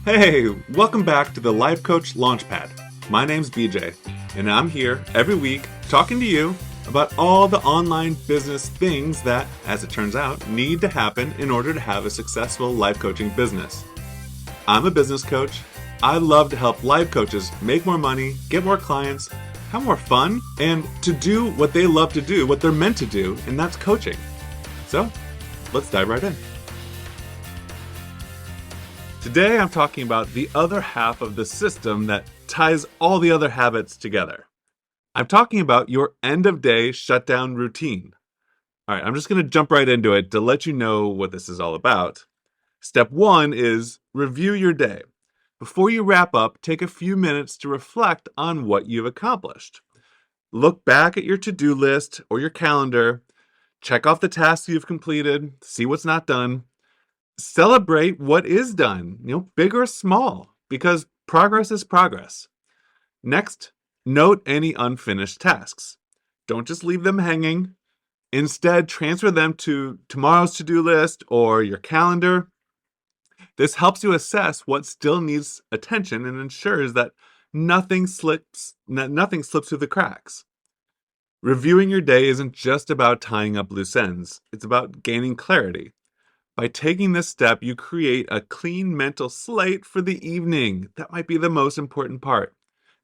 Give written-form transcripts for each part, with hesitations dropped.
Hey, welcome back to the Life Coach Launchpad. My name's BJ, and I'm here every week talking to you about all the online business things that, as it turns out, need to happen in order to have a successful life coaching business. I'm a business coach. I love to help life coaches make more money, get more clients, have more fun, and to do what they love to do, what they're meant to do, and that's coaching. So, let's dive right in. Today, I'm talking about the other half of the system that ties all the other habits together. I'm talking about your end-of-day shutdown routine. All right, I'm just going to jump right into it to let you know what this is all about. Step one is review your day. Before you wrap up, take a few minutes to reflect on what you've accomplished. Look back at your to-do list or your calendar, check off the tasks you've completed, see what's not done. Celebrate what is done, big or small, because progress is progress. Next, note any unfinished tasks. Don't just leave them hanging. Instead, transfer them to tomorrow's to-do list or your calendar. This helps you assess what still needs attention and ensures that nothing slips through the cracks. Reviewing your day isn't just about tying up loose ends. It's about gaining clarity. By taking this step, you create a clean mental slate for the evening. That might be the most important part.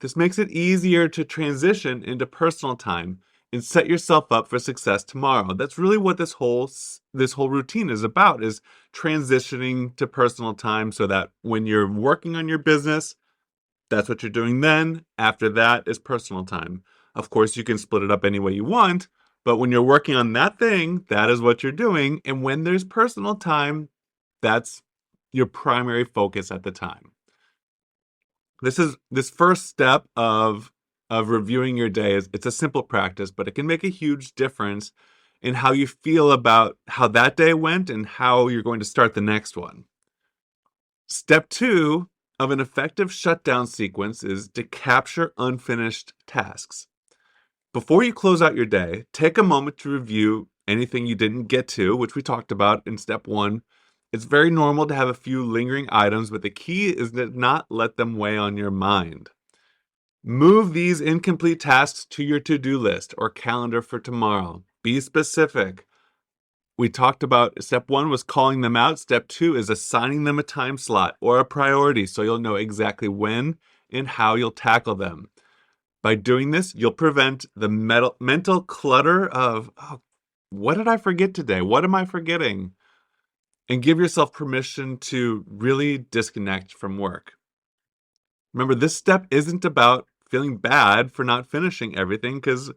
This makes it easier to transition into personal time and set yourself up for success tomorrow. That's really what this whole routine is about, is transitioning to personal time so that when you're working on your business, that's what you're doing then. After that is personal time. Of course, you can split it up any way you want, but when you're working on that thing, that is what you're doing. And when there's personal time, that's your primary focus at the time. This first step of reviewing your day it's a simple practice, but it can make a huge difference in how you feel about how that day went and how you're going to start the next one. Step two of an effective shutdown sequence is to capture unfinished tasks. Before you close out your day, take a moment to review anything you didn't get to, which we talked about in step one. It's very normal to have a few lingering items, but the key is to not let them weigh on your mind. Move these incomplete tasks to your to-do list or calendar for tomorrow. Be specific. We talked about step one was calling them out. Step two is assigning them a time slot or a priority so you'll know exactly when and how you'll tackle them. By doing this, you'll prevent the mental clutter of, what did I forget today? What am I forgetting? And give yourself permission to really disconnect from work. Remember, this step isn't about feeling bad for not finishing everything, because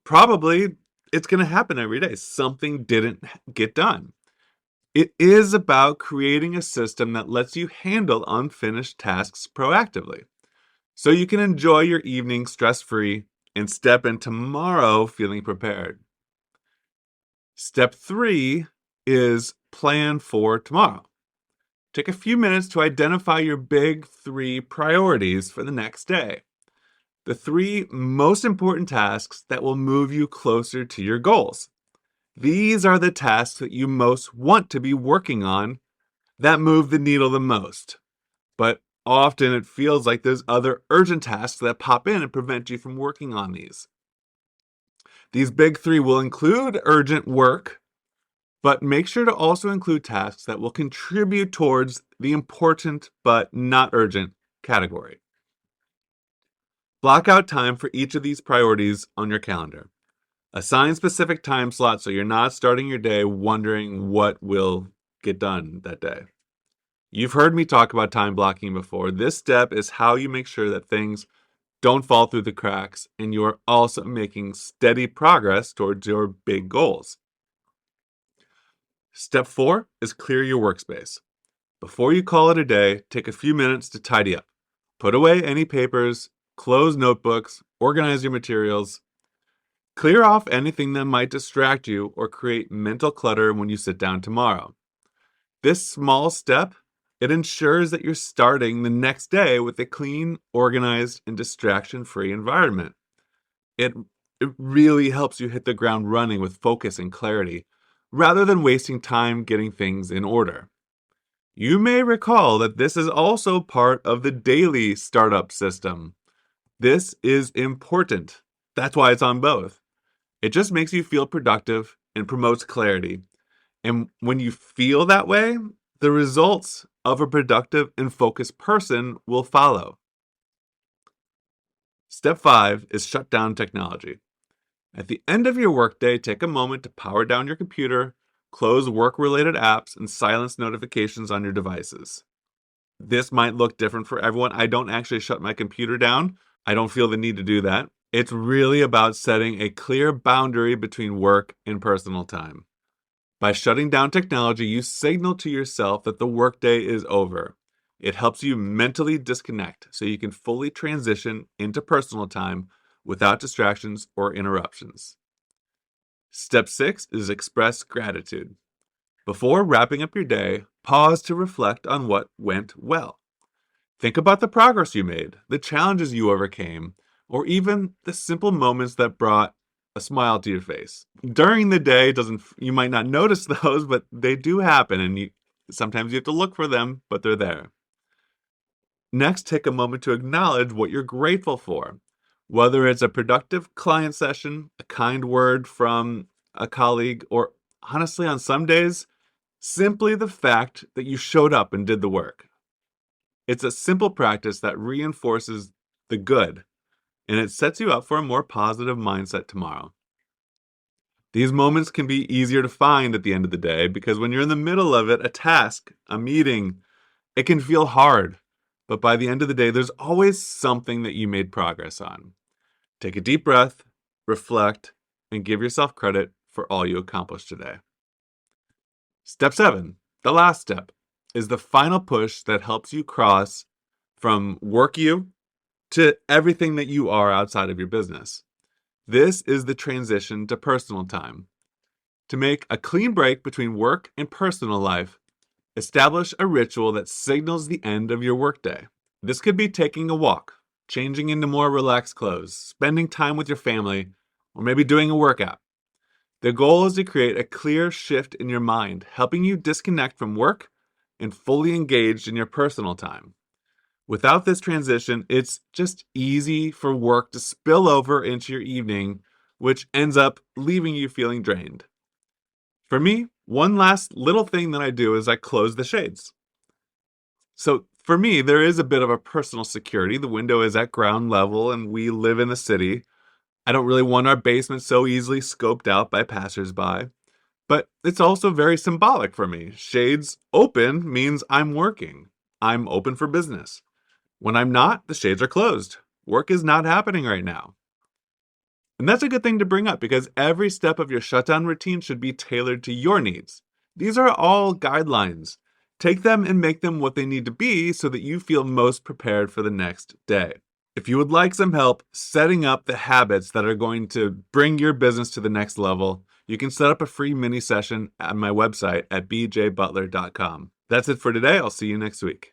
probably it's going to happen every day. Something didn't get done. It is about creating a system that lets you handle unfinished tasks proactively, so you can enjoy your evening stress-free and step in tomorrow feeling prepared. Step three is plan for tomorrow. Take a few minutes to identify your big three priorities for the next day. The three most important tasks that will move you closer to your goals. These are the tasks that you most want to be working on that move the needle the most. But often it feels like there's other urgent tasks that pop in and prevent you from working on these. These big three will include urgent work, but make sure to also include tasks that will contribute towards the important but not urgent category. Block out time for each of these priorities on your calendar. Assign specific time slots so you're not starting your day wondering what will get done that day. You've heard me talk about time blocking before. This step is how you make sure that things don't fall through the cracks and you're also making steady progress towards your big goals. Step four is clear your workspace. Before you call it a day, take a few minutes to tidy up. Put away any papers, close notebooks, organize your materials. Clear off anything that might distract you or create mental clutter when you sit down tomorrow. This small step, it ensures that you're starting the next day with a clean, organized, and distraction-free environment. It really helps you hit the ground running with focus and clarity, rather than wasting time getting things in order. You may recall that this is also part of the daily startup system. This is important. That's why it's on both. It just makes you feel productive and promotes clarity. And when you feel that way, the results of a productive and focused person will follow. Step 5 is shut down technology. At the end of your workday, take a moment to power down your computer, close work-related apps, and silence notifications on your devices. This might look different for everyone. I don't actually shut my computer down. I don't feel the need to do that. It's really about setting a clear boundary between work and personal time. By shutting down technology, you signal to yourself that the workday is over. It helps you mentally disconnect so you can fully transition into personal time without distractions or interruptions. Step 6 is express gratitude. Before wrapping up your day, pause to reflect on what went well. Think about the progress you made, the challenges you overcame, or even the simple moments that brought a smile to your face. During the day, you might not notice those, but they do happen, and sometimes you have to look for them, but they're there. Next, take a moment to acknowledge what you're grateful for, whether it's a productive client session, a kind word from a colleague, or honestly, on some days, simply the fact that you showed up and did the work. It's a simple practice that reinforces the good, and it sets you up for a more positive mindset tomorrow. These moments can be easier to find at the end of the day because when you're in the middle of it, a task, a meeting, it can feel hard. But by the end of the day, there's always something that you made progress on. Take a deep breath, reflect, and give yourself credit for all you accomplished today. Step 7, the last step, is the final push that helps you cross from work you to everything that you are outside of your business. This is the transition to personal time. To make a clean break between work and personal life, establish a ritual that signals the end of your workday. This could be taking a walk, changing into more relaxed clothes, spending time with your family, or maybe doing a workout. The goal is to create a clear shift in your mind, helping you disconnect from work and fully engaged in your personal time. Without this transition, it's just easy for work to spill over into your evening, which ends up leaving you feeling drained. For me, one last little thing that I do is I close the shades. So for me, there is a bit of a personal security. The window is at ground level and we live in the city. I don't really want our basement so easily scoped out by passersby. But it's also very symbolic for me. Shades open means I'm working. I'm open for business. When I'm not, the shades are closed. Work is not happening right now. And that's a good thing to bring up because every step of your shutdown routine should be tailored to your needs. These are all guidelines. Take them and make them what they need to be so that you feel most prepared for the next day. If you would like some help setting up the habits that are going to bring your business to the next level, you can set up a free mini session at my website at bjbutler.com. That's it for today. I'll see you next week.